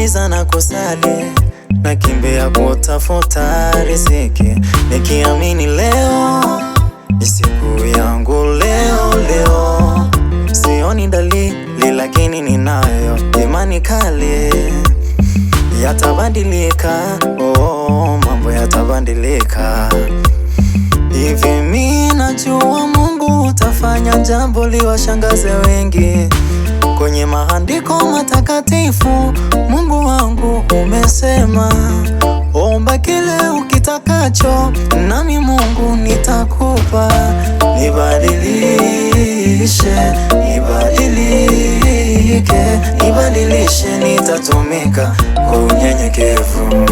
giza na kusali, nakimbia kutafuta riziki, nikiamini leo ni siku yangu. Leo sioni dalili, lakini ninayo imani kali yatabadilika. Mambo yatabadilika. Hivi mimi najua Mungu utafanya jambo liwashangaze wengi. Kwenye maandiko matakatifu Mungu wangu umesema, omba kile ukitakacho nami Mungu nitakupa. Nibadilishe, nibadilike, nibadilishe, nitatumika kwa unyenyekevu.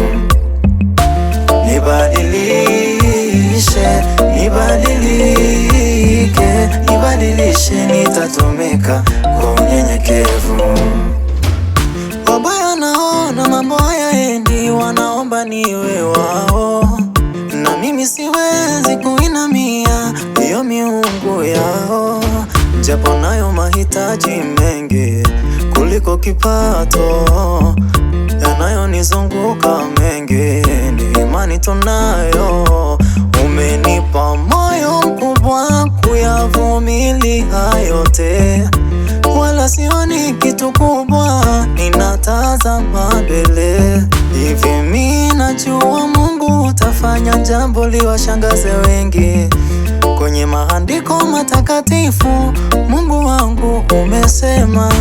Nibadilishe, nibadilike, nibadilishe, nitatumika kwa unyenyekevu. Wabaya naona mambo hayaendi, wanaomba niwe wao, na mimi siwezi kuinamia hiyo miungu yao. Japo nayo mahitaji mengi kuliko kipato, yanayonizunguka mengi, ni imani tunayo. Umenipa moyo mkubwa kuyavumilia yote, wala sioni kitu kubwa, ninatazama mbele. Hivi mimi najua Mungu utafanya jambo liwashangaze wengi. Kwenye maandiko matakatifu Mungu wangu umesema,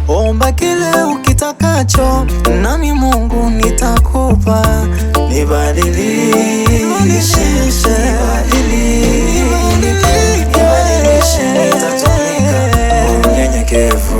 omba kile ukitakacho nami Mungu nitakupa. Nibadilishe, nibadilishe, nitatumika kwa unyenyekevu.